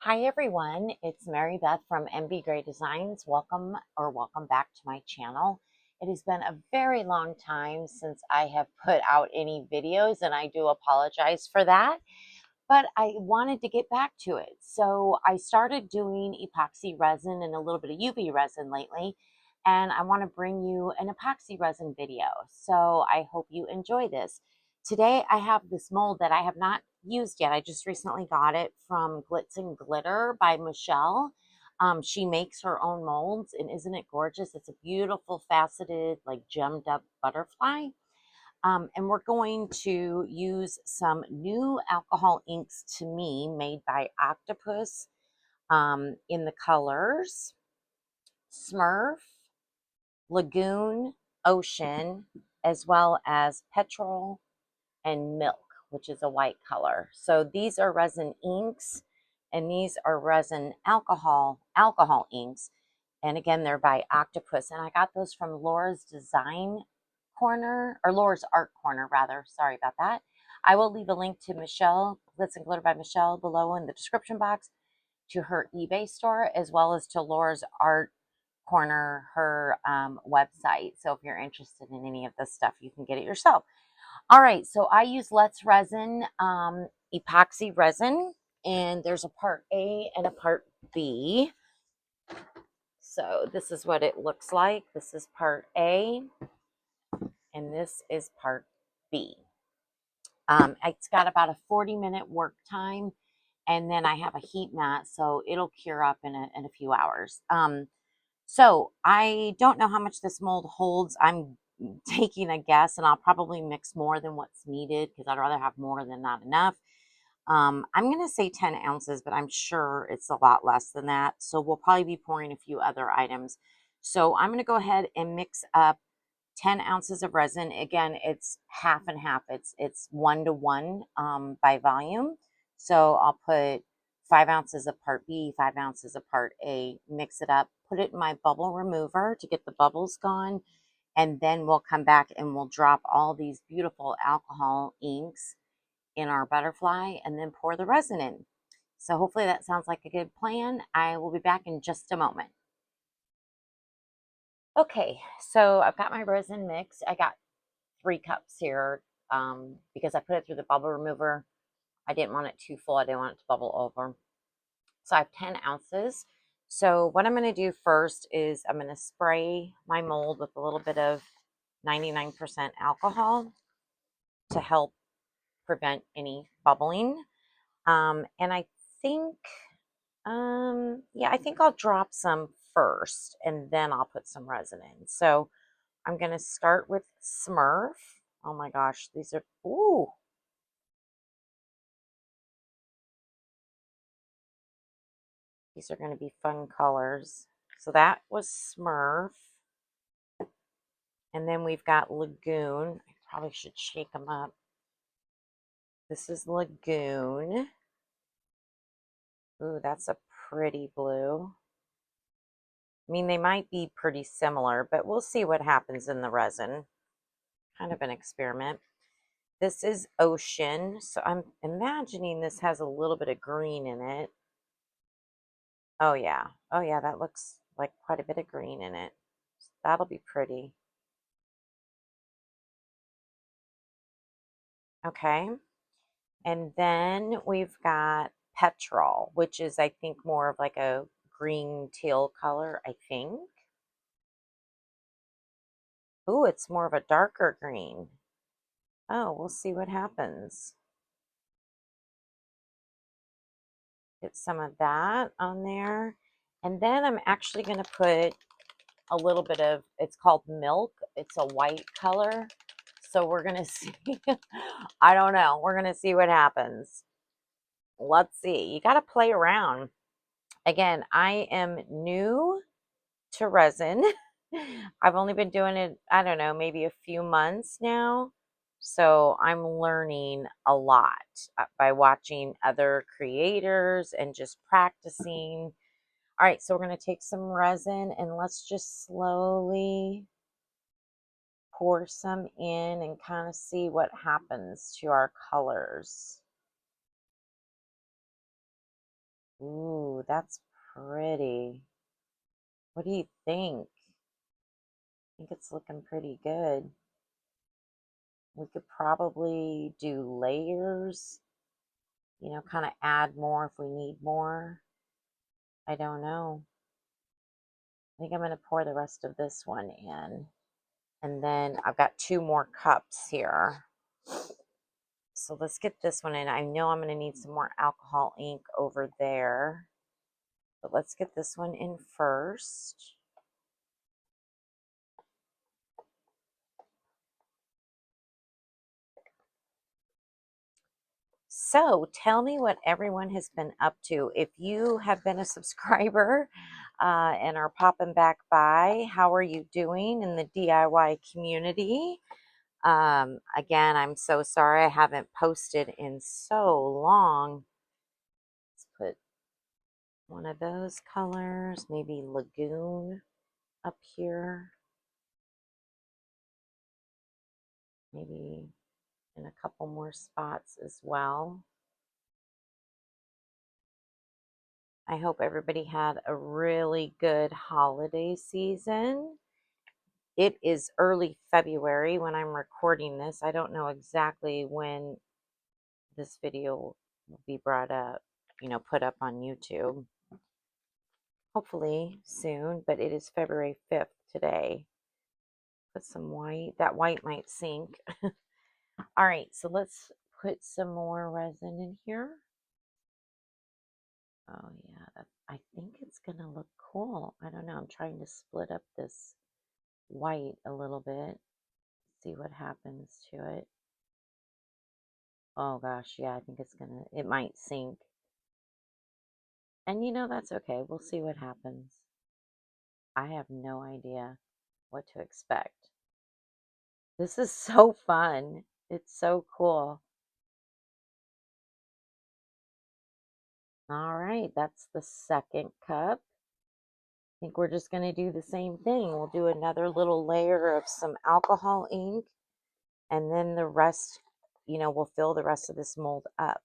Hi everyone, it's Mary Beth from MBGray Designs. Welcome back to my channel. It has been a very long time since I have put out any videos and I do apologize for that, but I wanted to get back to it. So I started doing epoxy resin and a little bit of UV resin lately, and I want to bring you an epoxy resin video. So I hope you enjoy this. Today I have this mold that I have not used yet. I just recently got it from Glitznglitter by Michelle. She makes her own molds, and isn't it gorgeous? It's a beautiful faceted, like gemmed up butterfly. And we're going to use some new alcohol inks to me made by Octopus in the colors Smurf, Lagoon, Ocean, as well as Petrol and Milk, which is a white color. So these are resin inks, and these are resin alcohol inks. And again, they're by Octopus. And I got those from Laura's Design Corner, or Laura's Art Corner, rather. Sorry about that. I will leave a link to Michelle, Glitznglitter by Michelle, below in the description box, to her eBay store, as well as to Laura's Art Corner, her website. So if you're interested in any of this stuff, you can get it yourself. All right, so I use Let's Resin epoxy resin, and there's a part A and a part B. So this is what it looks like. This is part A, and this is part B. It's got about a 40-minute work time, and then I have a heat mat, so it'll cure up in a few hours. So I don't know how much this mold holds. I'm taking a guess, and I'll probably mix more than what's needed because I'd rather have more than not enough. I'm going to say 10 ounces, but I'm sure it's a lot less than that. So we'll probably be pouring a few other items. So I'm going to go ahead and mix up 10 ounces of resin. Again, it's half and half. It's 1-to-1 by volume. So I'll put 5 ounces of part B, 5 ounces of part A, mix it up, put it in my bubble remover to get the bubbles gone. And then we'll come back and we'll drop all these beautiful alcohol inks in our butterfly and then pour the resin in. So hopefully that sounds like a good plan. I will be back in just a moment. Okay, so I've got my resin mix. I got 3 cups here because I put it through the bubble remover. I didn't want it too full. I didn't want it to bubble over. So I have 10 ounces. So what I'm going to do first is I'm going to spray my mold with a little bit of 99% alcohol to help prevent any bubbling. And I think, yeah, I think I'll drop some first and then I'll put some resin in. So I'm going to start with Smurf. Oh my gosh, these are, ooh. These are going to be fun colors. So that was Smurf. And then we've got Lagoon. I probably should shake them up. This is Lagoon. Ooh, that's a pretty blue. I mean, they might be pretty similar, but we'll see what happens in the resin. Kind of an experiment. This is Ocean. So I'm imagining this has a little bit of green in it. Oh, yeah. Oh, yeah, that looks like quite a bit of green in it. That'll be pretty. Okay. And then we've got Petrol, which is, I think, more of like a green teal color, I think. Ooh, it's more of a darker green. Oh, we'll see what happens. Get some of that on there. And then I'm actually going to put a little bit of, it's called Milk. It's a white color. So we're going to see, I don't know. We're going to see what happens. Let's see. You got to play around. Again, I am new to resin. I've only been doing it, I don't know, maybe a few months now. So I'm learning a lot by watching other creators and just practicing. All right, so we're going to take some resin and let's just slowly pour some in and kind of see what happens to our colors. Ooh, that's pretty. What do you think? I think it's looking pretty good. We could probably do layers, you know, kind of add more if we need more. I don't know. I think I'm going to pour the rest of this one in. And then I've got 2 more cups here. So let's get this one in. I know I'm going to need some more alcohol ink over there. But let's get this one in first. So tell me what everyone has been up to. If you have been a subscriber and are popping back by, how are you doing in the DIY community? Again, I'm so sorry I haven't posted in so long. Let's put one of those colors, maybe Lagoon up here. Maybe in a couple more spots as well. I hope everybody had a really good holiday season. It is early February when I'm recording this. I don't know exactly when this video will be brought up, you know, put up on YouTube. Hopefully soon, but it is February 5th today. Put some white. That white might sink. All right, so let's put some more resin in here. Oh yeah, I think it's gonna look cool. I don't know. I'm trying to split up this white a little bit, see what happens to it. Oh gosh, yeah, I think it might sink. And you know, that's okay. We'll see what happens. I have no idea what to expect. This is so fun. It's so cool. All right, that's the second cup. I think we're just going to do the same thing. We'll do another little layer of some alcohol ink, and then the rest, you know, we'll fill the rest of this mold up.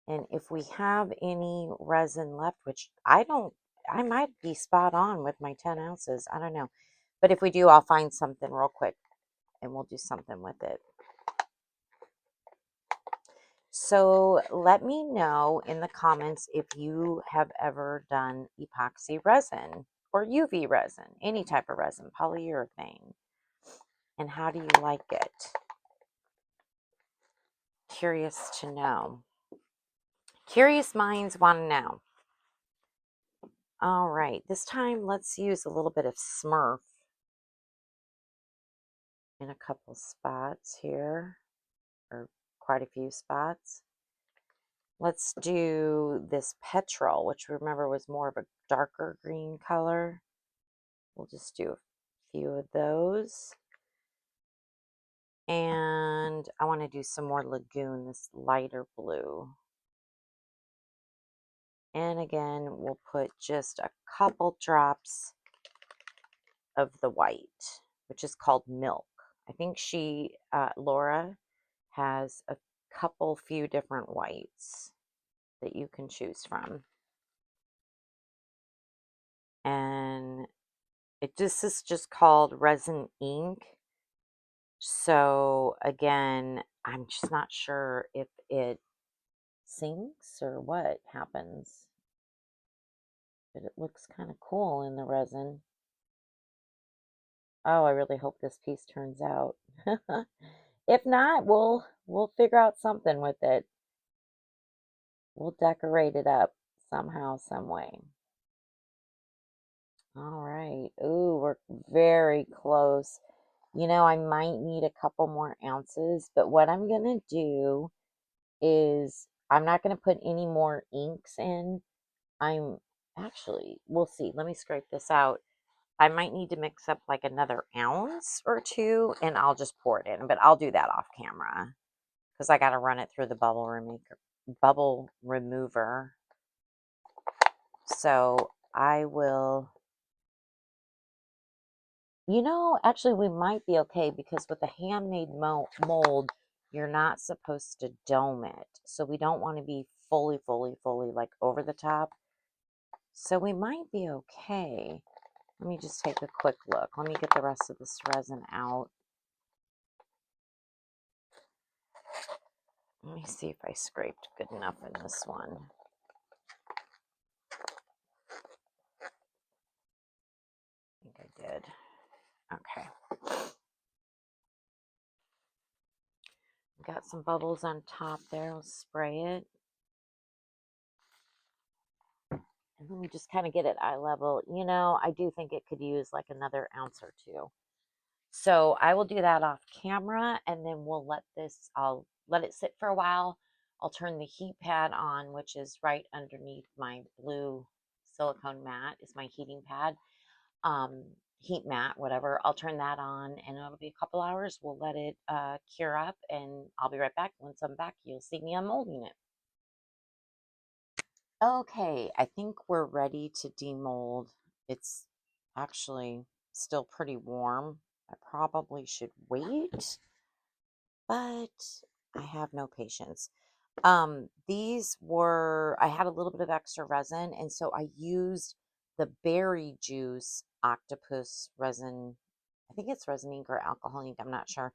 And if we have any resin left, which I might be spot on with my 10 ounces. I don't know. But if we do, I'll find something real quick and we'll do something with it. So let me know in the comments if you have ever done epoxy resin or UV resin, any type of resin, polyurethane. And how do you like it? Curious to know. Curious minds want to know. All right, this time let's use a little bit of Smurf in a couple spots here, or quite a few spots. Let's do this petrol, which remember was more of a darker green color. We'll just do a few of those. And I want to do some more Lagoon, this lighter blue. And again, we'll put just a couple drops of the white, which is called Milk. I think Laura, has a few different whites that you can choose from. And this is just called Resin Ink. So again, I'm just not sure if it sinks or what happens. But it looks kind of cool in the resin. Oh, I really hope this piece turns out. If not, we'll figure out something with it. We'll decorate it up somehow, some way. All right. Ooh, we're very close. You know, I might need a couple more ounces, but what I'm going to do is I'm not going to put any more inks in. We'll see. Let me scrape this out. I might need to mix up like another ounce or two, and I'll just pour it in, but I'll do that off camera because I got to run it through the bubble remover. So I will, you know, actually we might be okay because with a handmade mold, you're not supposed to dome it. So we don't want to be fully like over the top. So we might be okay. Let me just take a quick look. Let me get the rest of this resin out. Let me see if I scraped good enough in this one. I think I did. Okay. Got some bubbles on top there. I'll spray it. And then we just kind of get it eye level. You know, I do think it could use like another ounce or two. So I will do that off camera, and then I'll let it sit for a while. I'll turn the heat pad on, which is right underneath my blue silicone mat, is my heating pad. Heat mat, whatever. I'll turn that on, and it'll be a couple hours. We'll let it cure up, and I'll be right back. Once I'm back, you'll see me unmolding it. Okay, I think we're ready to demold. It's actually still pretty warm. I probably should wait, but I have no patience. I had a little bit of extra resin, and so I used the berry juice octopus resin. I think it's resin ink or alcohol ink, I'm not sure.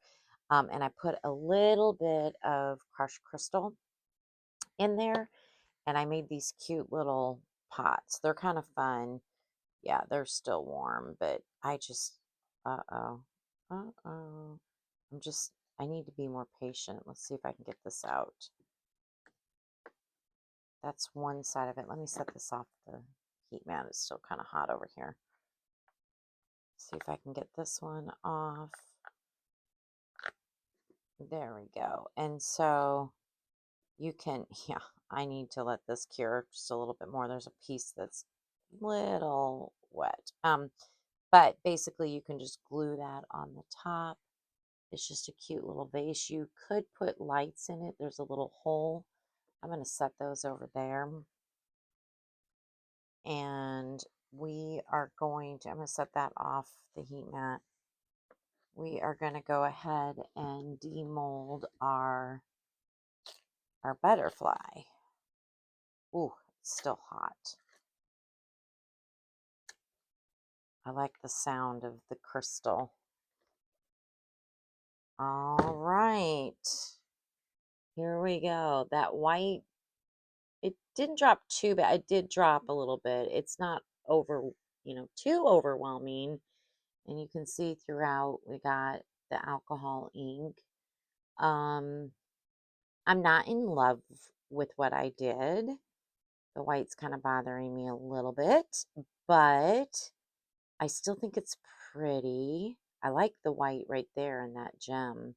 And I put a little bit of crushed crystal in there, and I made these cute little pots. They're kind of fun. Yeah, they're still warm, but I just, uh-oh, uh-oh. I need to be more patient. Let's see if I can get this out. That's one side of it. Let me set this off the heat mat. It's still kind of hot over here. See if I can get this one off. There we go. And so you can, yeah, I need to let this cure just a little bit more. There's a piece that's a little wet. But basically you can just glue that on the top. It's just a cute little vase. You could put lights in it. There's a little hole. I'm going to set those over there. And I'm going to set that off the heat mat. We are going to go ahead and demold our butterfly. Ooh, it's still hot. I like the sound of the crystal. All right. Here we go. That white, it didn't drop too bad. It did drop a little bit. It's not too overwhelming. And you can see throughout we got the alcohol ink. I'm not in love with what I did. The white's kind of bothering me a little bit, but I still think it's pretty. I like the white right there in that gem.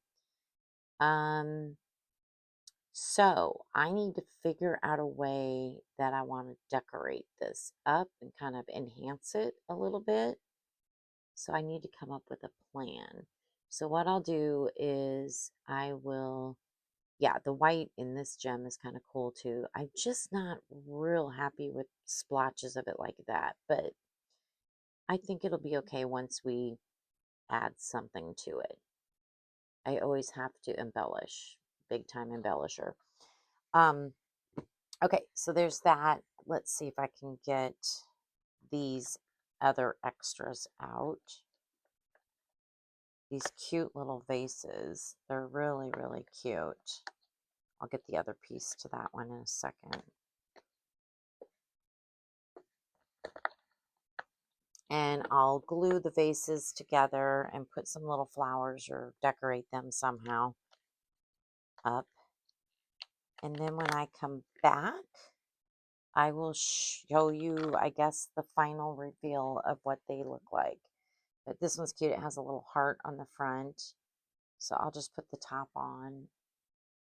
So I need to figure out a way that I want to decorate this up and kind of enhance it a little bit. So I need to come up with a plan. So what I'll do is the white in this gem is kind of cool too. I'm just not real happy with splotches of it like that, but I think it'll be okay once we add something to it. I always have to embellish, big time embellisher. Okay, so there's that. Let's see if I can get these other extras out. These cute little vases. They're really, really cute. I'll get the other piece to that one in a second. And I'll glue the vases together and put some little flowers or decorate them somehow up. And then when I come back, I will show you, I guess, the final reveal of what they look like. But this one's cute. It has a little heart on the front. So I'll just put the top on,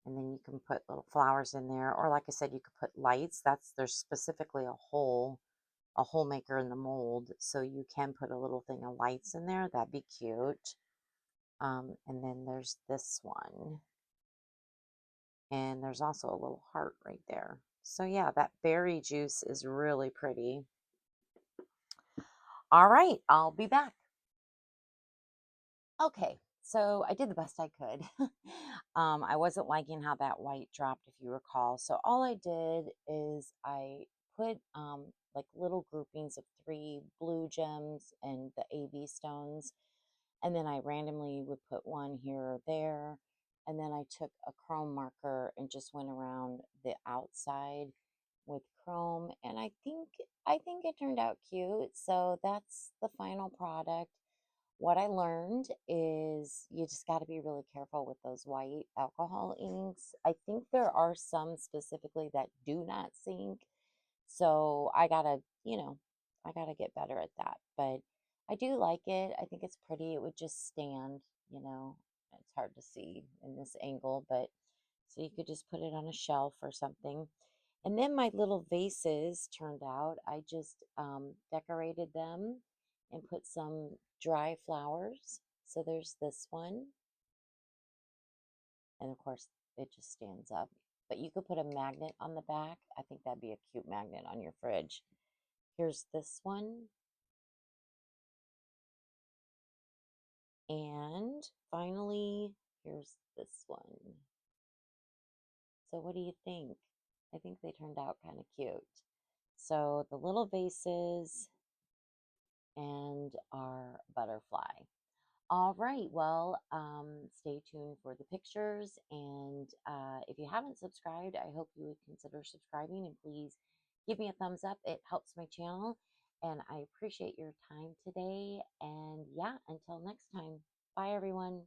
and then you can put little flowers in there. Or like I said, you could put lights. There's specifically a hole maker in the mold. So you can put a little thing of lights in there. That'd be cute. And then there's this one. And there's also a little heart right there. So yeah, that berry juice is really pretty. All right, I'll be back. Okay, So I did the best I could. I wasn't liking how that white dropped, if you recall. So all I did is I put like little groupings of 3 blue gems and the AB stones. And then I randomly would put one here or there. And then I took a chrome marker and just went around the outside with chrome. And I think it turned out cute. So that's the final product. What I learned is you just got to be really careful with those white alcohol inks. I think there are some specifically that do not sink. So I gotta get better at that. But I do like it. I think it's pretty. It would just stand, you know. It's hard to see in this angle, but so you could just put it on a shelf or something. And then my little vases turned out, I just decorated them and put some dry flowers. So there's this one. And of course, it just stands up. But you could put a magnet on the back. I think that'd be a cute magnet on your fridge. Here's this one. And finally, here's this one. So what do you think? I think they turned out kind of cute. So the little vases and our butterfly. All right, well, stay tuned for the pictures. And if you haven't subscribed, I hope you would consider subscribing and please give me a thumbs up. It helps my channel. And I appreciate your time today. And yeah, until next time, bye everyone.